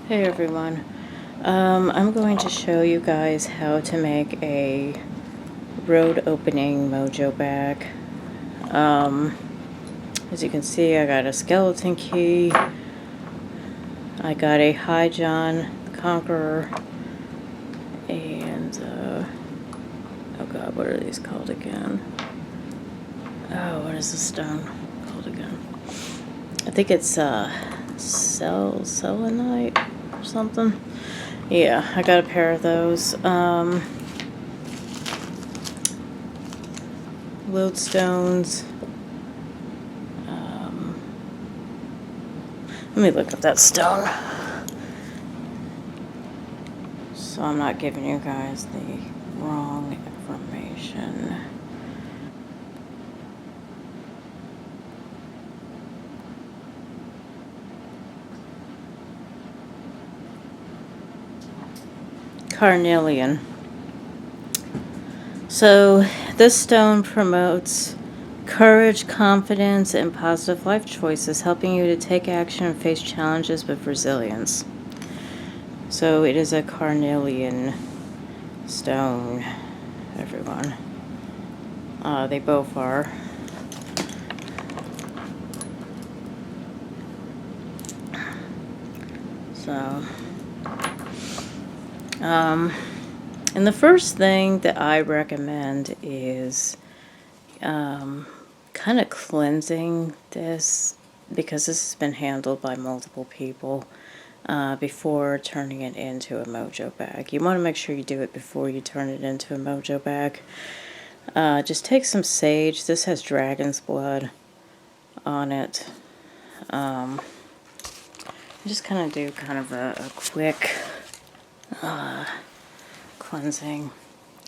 Hey everyone, I'm going to show you guys how to make a road opening mojo bag. As you can see, I got a skeleton key, I got a High John Conqueror, and oh god, what are these called again? Oh, what is the stone called again? I think it's selenite or something. Yeah, I got a pair of those. Lodestones. Let me look up that stone, so I'm not giving you guys the wrong information. Carnelian. So this stone promotes courage, confidence, and positive life choices, helping you to take action and face challenges with resilience. So it is a carnelian stone, everyone. They both are. So, and the first thing that I recommend is kind of cleansing this, because this has been handled by multiple people before turning it into a mojo bag. You want to make sure you do it before you turn it into a mojo bag. Just take some sage. This has dragon's blood on it. Just kind of do kind of a quick cleansing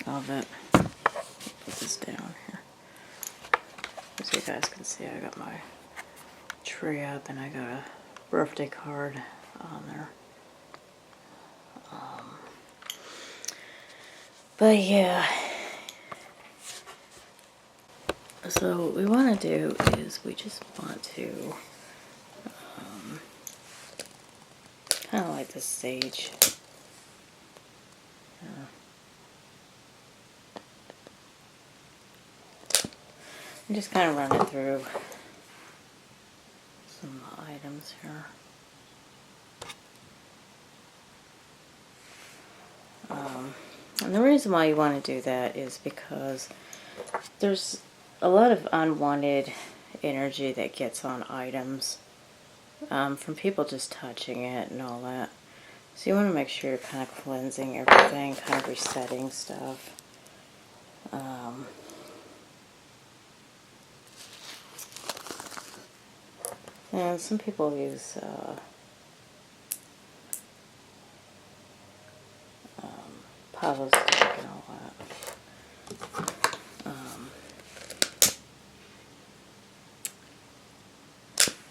of it. Put this down here. As you guys can see, I got my tree up and I got a birthday card on there. But yeah, so what we want to do is we just want to kind of like the sage. And just kind of run it through some items here. And the reason why you want to do that is because there's a lot of unwanted energy that gets on items from people just touching it and all that. So you want to make sure you're kind of cleansing everything, kind of resetting stuff. And some people use Pavo stick and all that.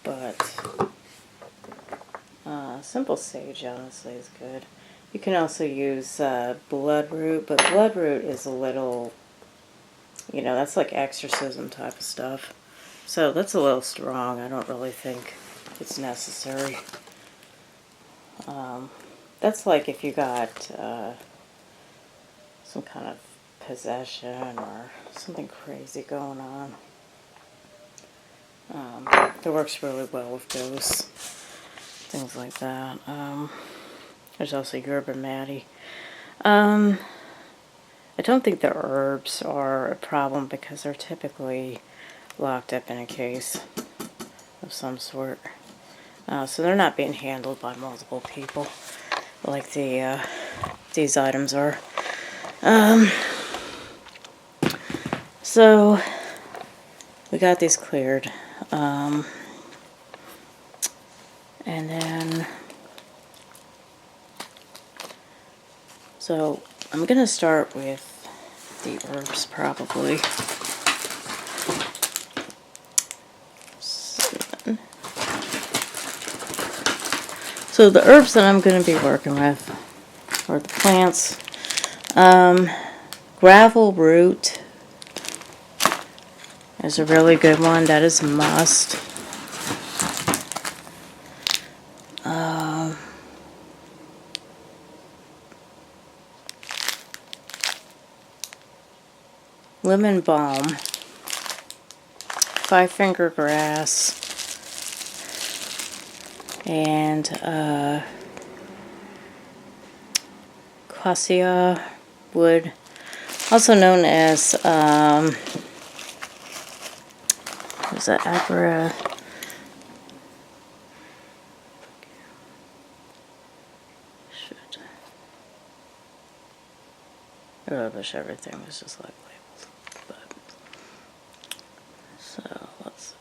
But simple sage honestly is good. You can also use bloodroot, but bloodroot is a little, you know, that's like exorcism type of stuff. So that's a little strong. I don't really think it's necessary. That's like if you got some kind of possession or something crazy going on. It works really well with those things like that. There's also yerba mate. I don't think the herbs are a problem because they're typically locked up in a case of some sort. So they're not being handled by multiple people like these items are. So we got these cleared. And then, so I'm going to start with the herbs probably. So the herbs that I'm going to be working with, or the plants, gravel root is a really good one. That is a must. lemon balm, five-finger grass, and cassia wood, also known as what is that, abra? Shit. I wish everything was just like labeled. But so let's see.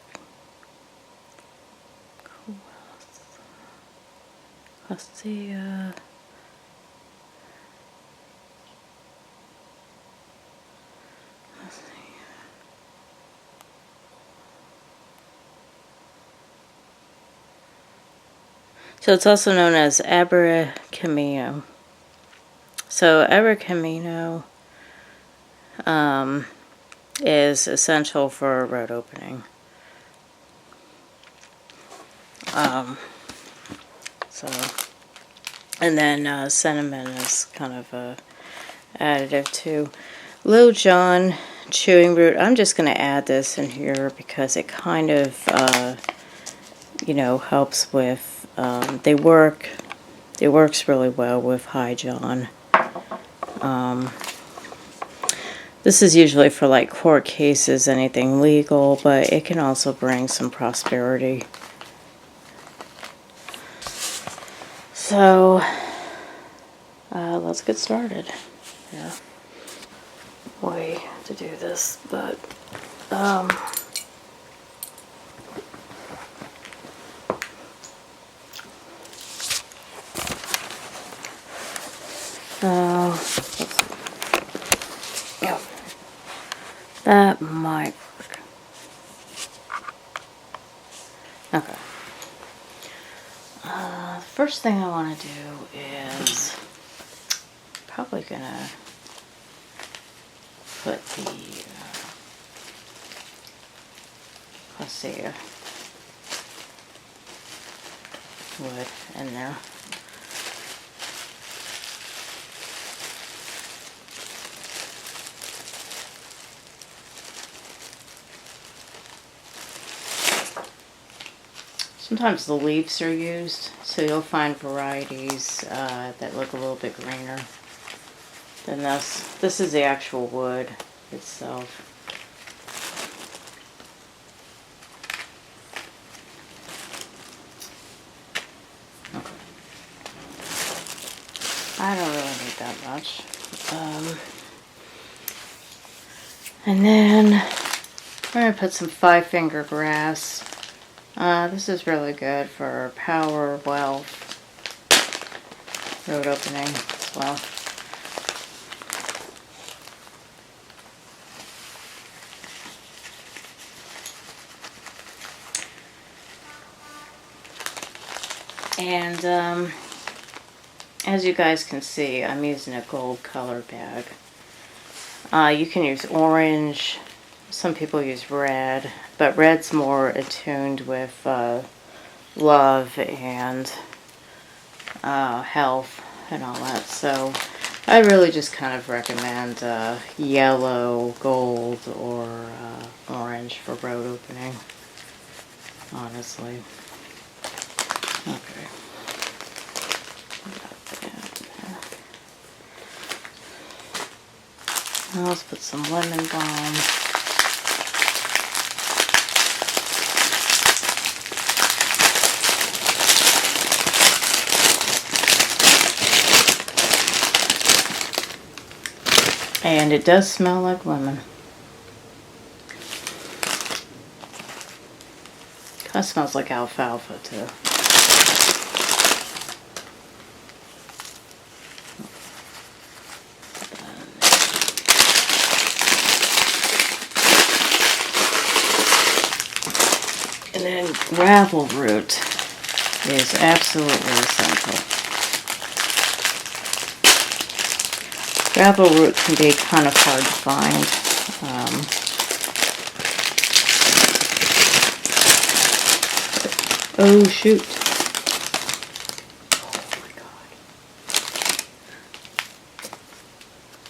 Cassia. So it's also known as abracamino. So abracamino is essential for road opening. And then cinnamon is kind of a additive too. Little John chewing root. I'm just going to add this in here because it kind of, helps with. It works really well with High John. This is usually for like court cases, anything legal, but it can also bring some prosperity. So, let's get started. Yeah. Way to do this, but, yeah, that might work. Okay. First thing I want to do is probably gonna put the cassia wood in there. Sometimes the leaves are used, so you'll find varieties that look a little bit greener than this. This is the actual wood itself. Okay. I don't really need that much. And then we're going to put some five-finger grass. This is really good for power, wealth, road opening as well. And as you guys can see, I'm using a gold color bag. You can use orange. Some people use red, but red's more attuned with love and health and all that. So I really just kind of recommend yellow, gold, or orange for road opening, honestly. Okay. Now let's put some lemon balm. And it does smell like lemon. Kind of smells like alfalfa too. And then gravel root is absolutely essential. Gravel root can be kind of hard to find. Oh shoot. Oh my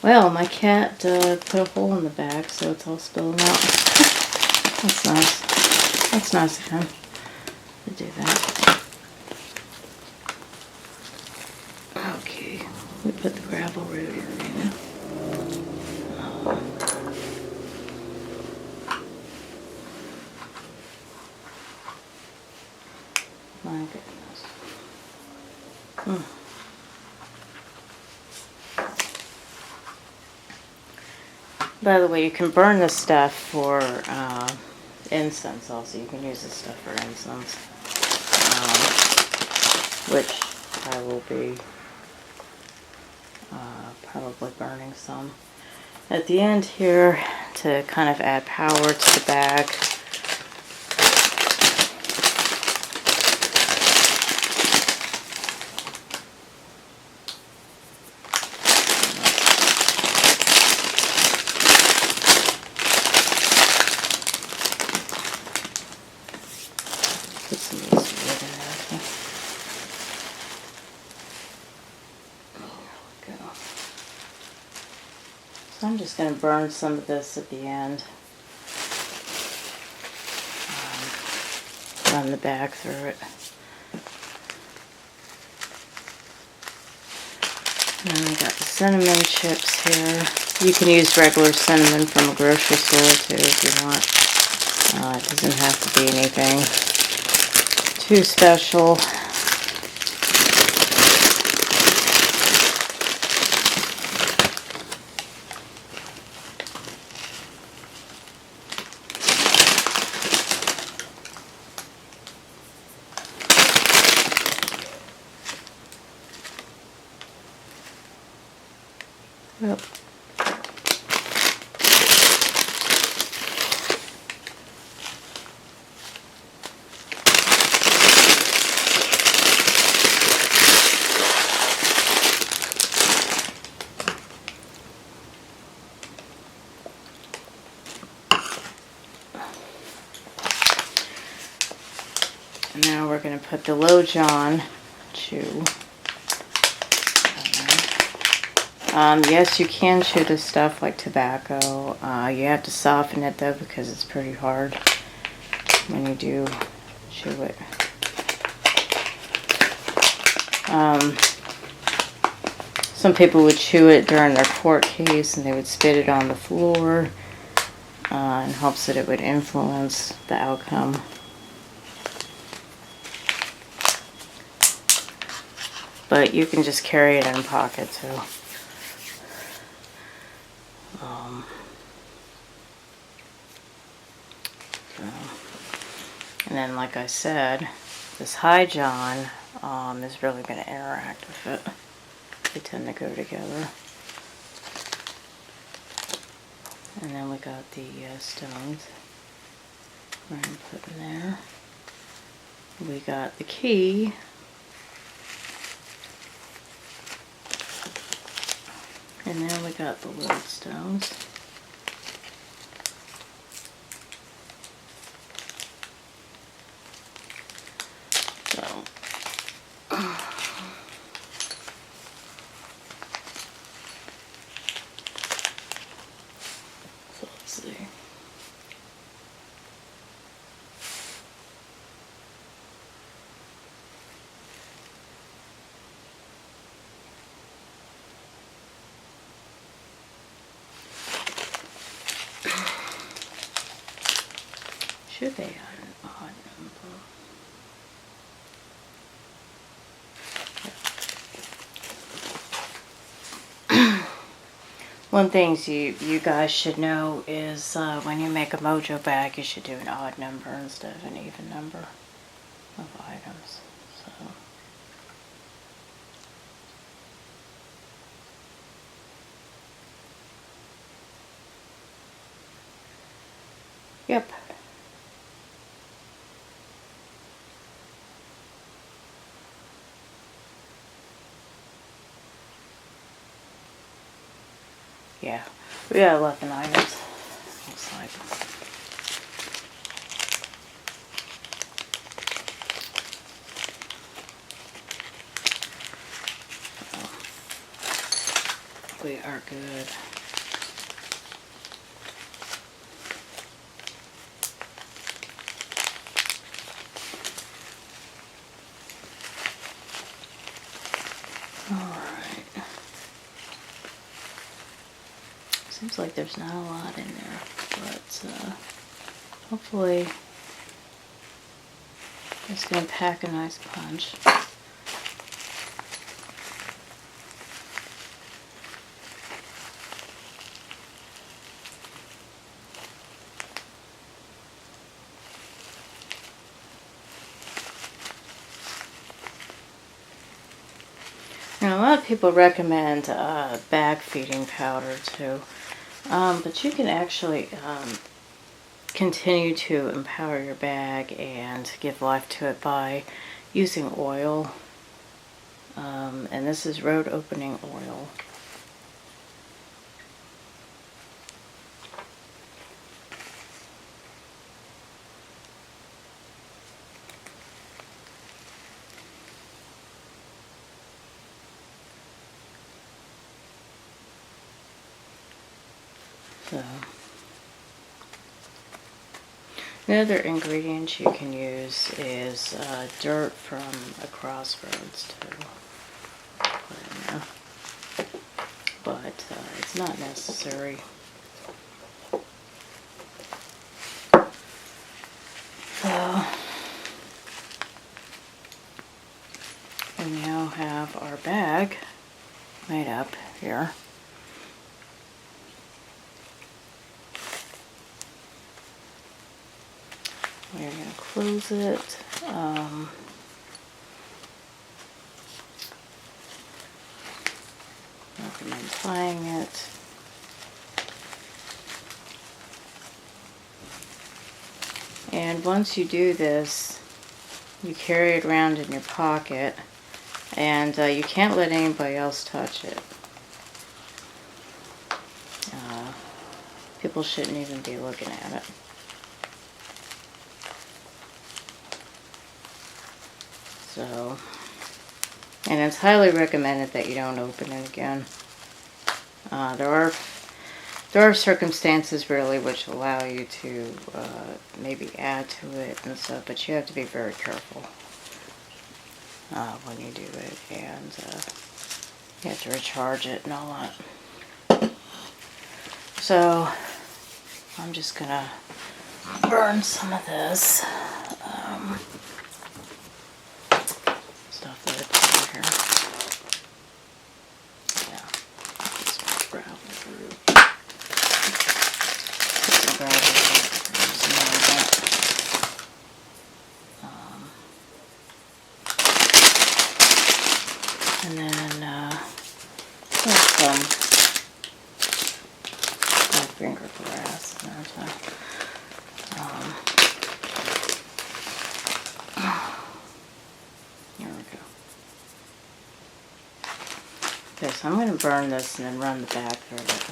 god. Well, my cat put a hole in the bag, so it's all spilling out. That's nice. That's nice of him to do that. Okay, we put the gravel root area. My goodness. By the way, you can burn this stuff for incense also. You can use this stuff for incense. Which I will be probably burning some. At the end here, to kind of add power to the bag, put some of this wood in there. There we go. So I'm just going to burn some of this at the end. Run the bag through it. And I got the cinnamon chips here. You can use regular cinnamon from a grocery store too if you want. It doesn't have to be anything too special. Yep. And now we're going to put the Low John chew. Yes, you can chew this stuff like tobacco. You have to soften it though because it's pretty hard when you do chew it. Some people would chew it during their court case and they would spit it on the floor in hopes that it would influence the outcome. But you can just carry it in a pocket too. And then, like I said, this High John is really going to interact with it. They tend to go together. And then we got the stones. We're going to put in there. We got the key. And then we got the lodestones. So let's see. Should they add an odd number? One thing you guys should know is when you make a Mojo bag, you should do an odd number instead of an even number of items. So. Yep. Yeah, we got 11 items, looks like. we are good. Alright. Seems like there's not a lot in there, but hopefully it's going to pack a nice punch. Now, a lot of people recommend bag feeding powder too, but you can actually continue to empower your bag and give life to it by using oil, and this is road opening oil. So, another ingredient you can use is dirt from a crossroads to put in there, but it's not necessary. So, we now have our bag made up here. We're going to close it. Recommend tying it. And once you do this, you carry it around in your pocket, and you can't let anybody else touch it. People shouldn't even be looking at it. So, and it's highly recommended that you don't open it again. There are circumstances really which allow you to maybe add to it and stuff, but you have to be very careful when you do it, and you have to recharge it and all that. So I'm just gonna burn some of this stuff that I put in here. Yeah, this one's gravel through. Some gravel through some more of that. And then there's some finger grass and everything. Here we go. Okay, so I'm going to burn this and then run the back through it.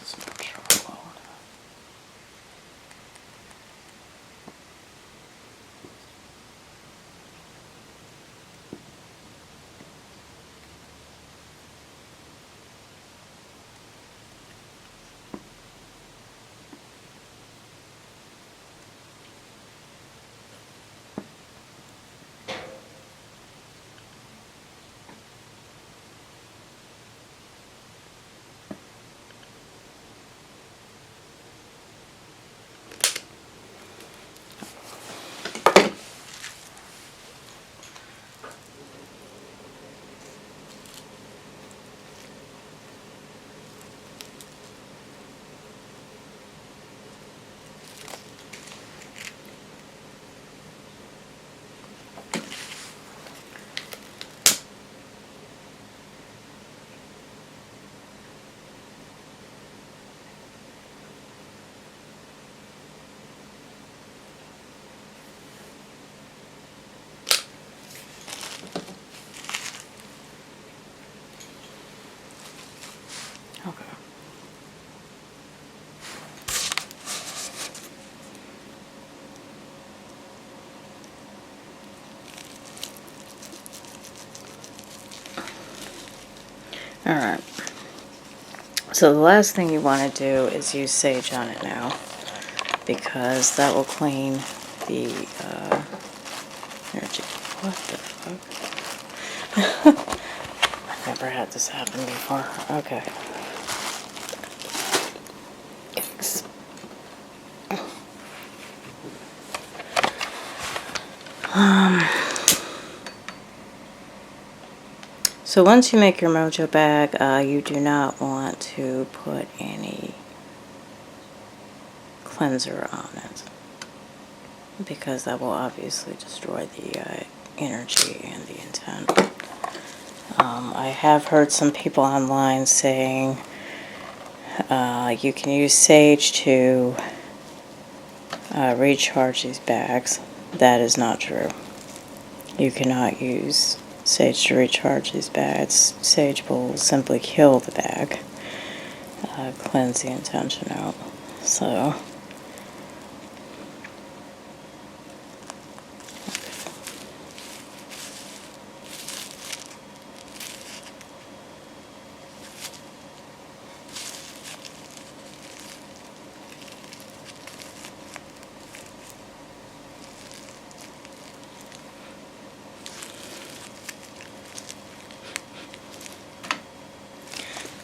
Some charcoal. Alright. So the last thing you want to do is use sage on it now, because that will clean the energy. What the fuck? I've never had this happen before. Okay. Yikes. So once you make your Mojo bag, you do not want to put any cleanser on it, because that will obviously destroy the energy and the intent. I have heard some people online saying you can use sage to recharge these bags. That is not true. You cannot use sage to recharge these bags. Sage will simply kill the bag, cleanse the intention out. So,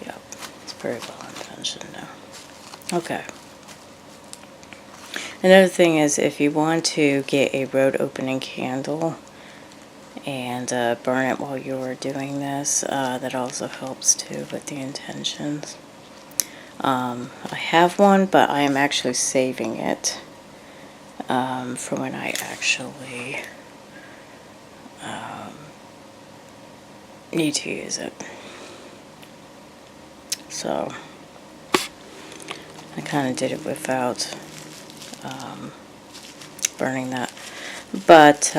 yep, it's very well intentioned now. Okay. Another thing is, if you want to get a road opening candle and burn it while you're doing this, that also helps too with the intentions. I have one, but I am actually saving it for when I actually need to use it. So I kind of did it without burning that, but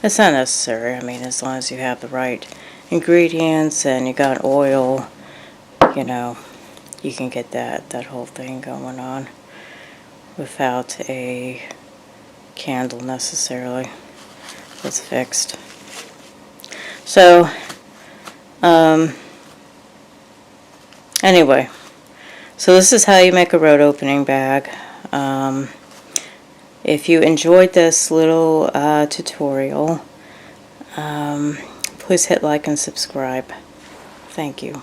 it's not necessary. I mean, as long as you have the right ingredients and you got oil, you know, you can get that whole thing going on without a candle necessarily. It's fixed. So anyway, so this is how you make a road opening bag. If you enjoyed this little tutorial, please hit like and subscribe. Thank you.